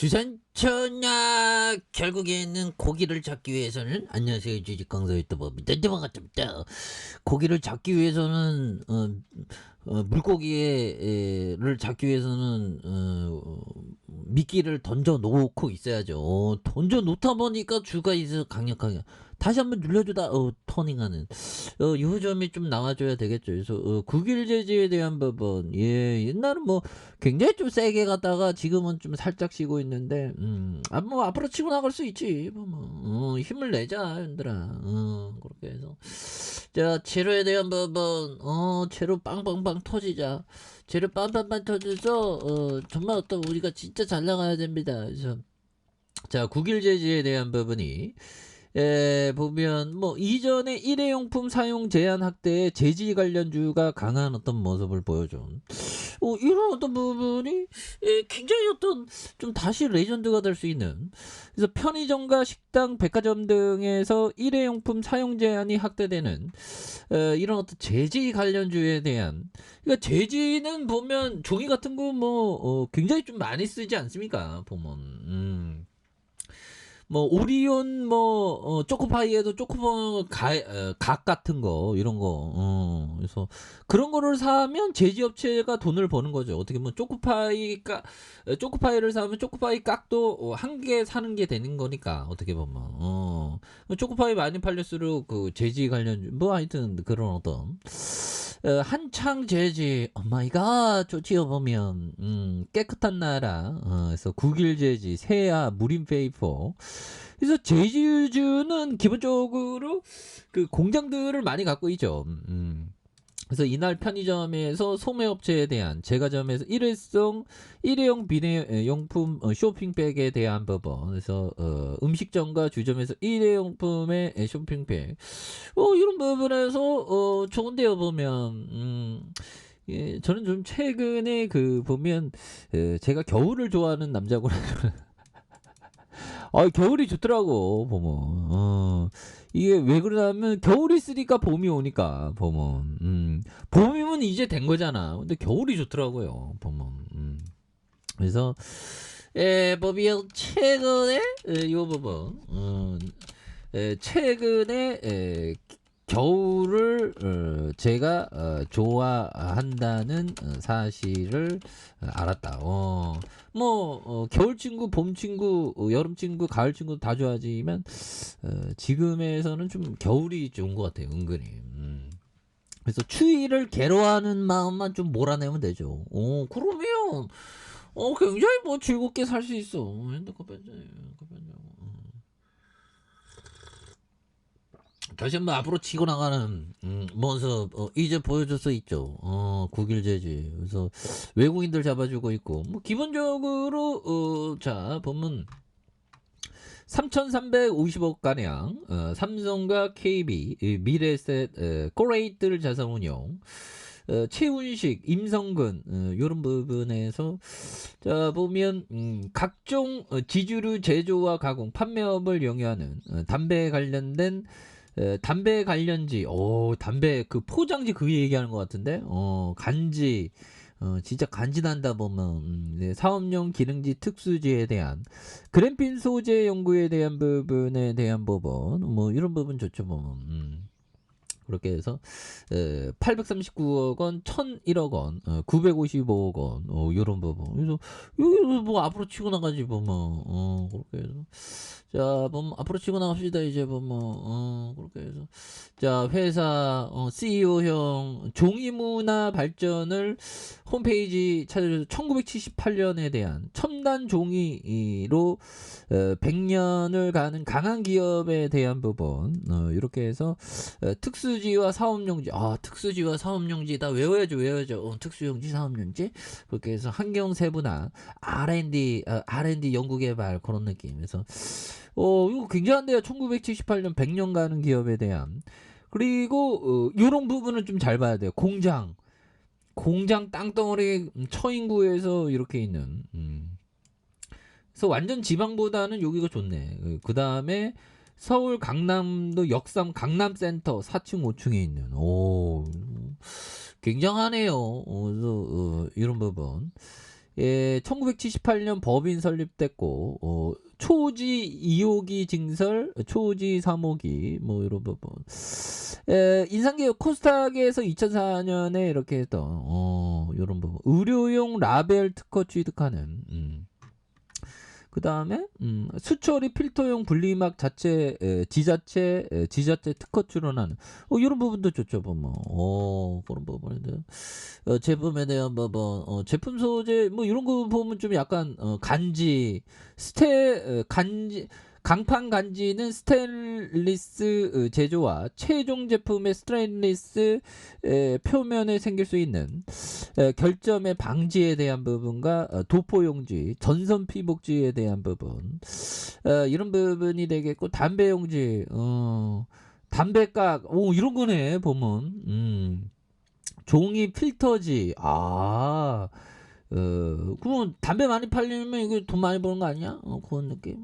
주산천하 결국에는 고기를 잡기 위해서는 안녕하세요 주식강사 유튜버입니다. 반갑습니다. 고기를 잡기 위해서는 물고기를 잡기 위해서는 미끼를 던져 놓고 있어야죠. 던져 놓다 보니까 주가 있어 강력하게 다시 한번 눌려주다 터닝하는 요 점이 좀 나와줘야 되겠죠. 그래서 국일 제지에 대한 부분 옛날은 뭐 굉장히 좀 세게 갔다가 지금은 좀 살짝 쉬고 있는데 뭐 앞으로 치고 나갈 수 있지 힘을 내자 얘들아 그렇게 해서 자 재료에 대한 부분 재료 빵빵빵 터지자 재료 빵빵빵 터져서 정말 어떤 우리가 진짜 잘 나가야 됩니다. 그래서 자 국일 제지에 대한 부분이 보면 뭐 이전에 일회용품 사용 제한 확대에 제지 관련주가 강한 어떤 모습을 보여줘. 이런 어떤 부분이 굉장히 어떤 좀 다시 레전드가 될 수 있는. 그래서 편의점과 식당, 백화점 등에서 일회용품 사용 제한이 확대되는 이런 어떤 제지 관련주에 대한. 그러니까 제지는 보면 종이 같은 거 뭐 굉장히 좀 많이 쓰지 않습니까? 보면. 뭐 오리온 뭐 초코파이에도 초코파이 각 같은 거 이런 거 그래서 그런 거를 사면 제지업체가 돈을 버는 거죠. 어떻게 보면 초코파이를 사면 초코파이 깍도 한 개 사는 게 되는 거니까 어떻게 보면 초코파이 많이 팔릴수록 그 제지 관련 뭐 하여튼 그런 어떤 한창 제지 오마이갓 좋지요 보면 깨끗한 나라 그래서 국일 제지 세아 무림 페이퍼 그래서 제지주는 기본적으로 그 공장들을 많이 갖고 있죠. 그래서 이날 편의점에서 소매업체에 대한 제과점에서 일회용 비닐용품 쇼핑백에 대한 부분 그래서 음식점과 주점에서 일회용품의 쇼핑백 이런 부분에서 좋은데요 보면 예, 저는 좀 최근에 그 보면 제가 겨울을 좋아하는 남자고 겨울이 좋더라고 보면 이게 왜 그러냐면 겨울이 있으니까 봄이 오니까 보면 봄이면 이제 된 거잖아. 근데 겨울이 좋더라고요 보면 그래서 보면 최근에 요 부분 최근에 겨울을 제가 좋아한다는 사실을 알았다. 겨울 친구, 봄 친구, 여름 친구, 가을 친구 다 좋아하지만 지금에서는 좀 겨울이 좋은 것 같아요. 은근히. 그래서 추위를 괴로워하는 마음만 좀 몰아내면 되죠. 그러면 굉장히 뭐 즐겁게 살 수 있어. 핸드폰 뺀자고. 다시 한번 앞으로 치고 나가는 모습 이제 보여줄 수 있죠. 국일 제지. 그래서 외국인들 잡아주고 있고 뭐 기본적으로 자 보면 3,350억 가량 삼성과 KB 미래에셋 코레이트를 자산운용 최운식 임성근 요런 부분에서 자 보면 각종 지주류 제조와 가공 판매업을 영위하는 담배 관련된 담배 관련지 담배 그 포장지 그 얘기하는 것 같은데 간지 진짜 간지난다 보면 사업용 기능지 특수지에 대한 그래핀 소재 연구에 대한 부분에 대한 부분 뭐 이런 부분 좋죠 보면 그렇게 해서 839억 원, 1,001억 원, 955억 원, 요런 부분. 그래서 여기 뭐 앞으로 치고 나가지 보면 그렇게 해서 자, 보면 앞으로 치고 나갑시다 이제 보면 그렇게 해서 자 회사 CEO형 종이문화 발전을 홈페이지 찾아줘서 1978년에 대한 첨단 종이로 100년을 가는 강한 기업에 대한 부분 이렇게 해서 특수지와 사업용지 특수지와 사업용지 다 외워야죠 특수용지 사업용지 그렇게 해서 환경 세분화 R&D 연구개발 그런 느낌에서 이거 굉장한데요. 1978년 100년 가는 기업에 대한 그리고 요런 부분은 좀 잘 봐야 돼요. 공장 땅덩어리 처인구에서 이렇게 있는 그래서 완전 지방보다는 여기가 좋네. 그 다음에 서울 강남도 역삼 강남센터 4층 5층에 있는 굉장하네요. 그래서 이런 부분 예, 1978년 법인 설립됐고 초지 2호기 증설, 초지 3호기 뭐 이런 부분. 인상개혁 코스닥에서 2004년에 이렇게 했던 이런 부분. 의료용 라벨 특허 취득하는. 그 다음에 수처리 필터용 분리막 자체 지자체 특허 출원하는 이런 부분도 좋죠. 보면 그런 부분들 제품에 대한 부분 제품 소재 뭐 이런 거 보면 좀 약간 간지 간지 강판 간지는 스테인리스 제조와 최종 제품의 스테인리스 표면에 생길 수 있는 결점의 방지에 대한 부분과 도포용지, 전선 피복지에 대한 부분 이런 부분이 되겠고 담배용지, 담배각, 이런 거네 보면 종이 필터지, 그러면 담배 많이 팔리면 이거 돈 많이 버는 거 아니야? 그런 느낌.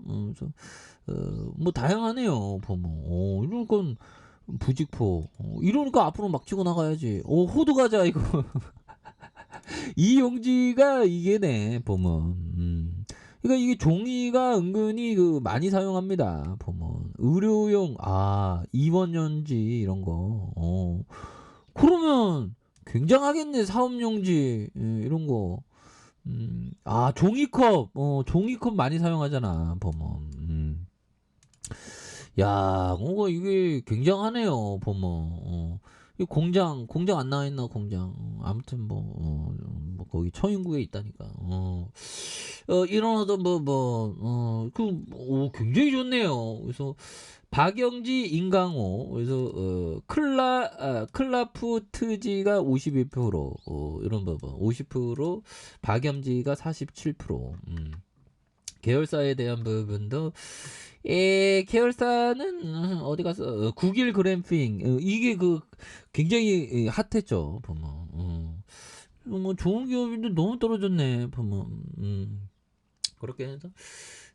뭐 다양하네요 보면. 이런 건 부직포. 이러니까 앞으로 막 치고 나가야지. 호두 과자 이거. 이 용지가 이게네 보면. 그러니까 이게 종이가 은근히 많이 사용합니다 보면. 의료용 입원용지 이런 거. 그러면 굉장하겠네 사업용지 이런 거. 종이컵 종이컵 많이 사용하잖아 보면. 야, 이게 굉장하네요, 보면. 이 공장 안 나와 있나, 공장. 아무튼 뭐 거기 처인구에 있다니까. 이런 굉장히 좋네요. 그래서 박영지, 인강호, 그래서 클라푸트지가 52%, 이런 부분, 50%, 박영지가 47%. 계열사에 대한 부분도 계열사는 어디 가서 국일 그램핑 이게 굉장히 핫했죠 보면. 뭐 좋은 기업인데 너무 떨어졌네 보면. 그렇게 해서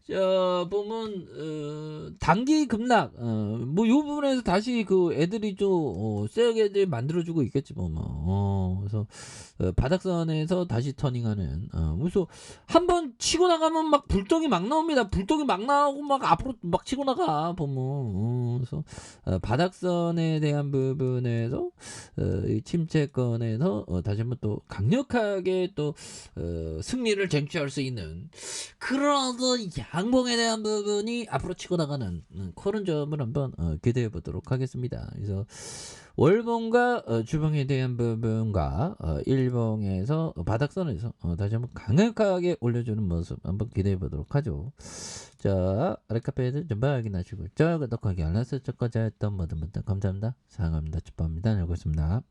자 보면 단기 급락 뭐 요 부분에서 다시 애들이 좀 세게 만들어주고 있겠지 보면. 그래서 바닥선에서 다시 터닝하는 그래서 한번 치고 나가면 막 불떡이 막 나옵니다. 불떡이 막 나오고 막 앞으로 막 치고 나가 보면. 그래서 바닥선에 대한 부분에서 이 침체권에서 다시 한번 또 강력하게 또 승리를 쟁취할 수 있는 그런 양봉에 대한 부분이 앞으로 치고 나가는 그런 점을 한번 기대해 보도록 하겠습니다. 그래서 월봉과 주봉에 대한 부분과 일봉에서 바닥선에서 다시 한번 강력하게 올려주는 모습 한번 기대해 보도록 하죠. 자, 아래카페에도 좀 확인하시고 저 구독하기 알람 설정까지 했던 모든 분들 감사합니다. 사랑합니다. 축복합니다. 알고 있습니다.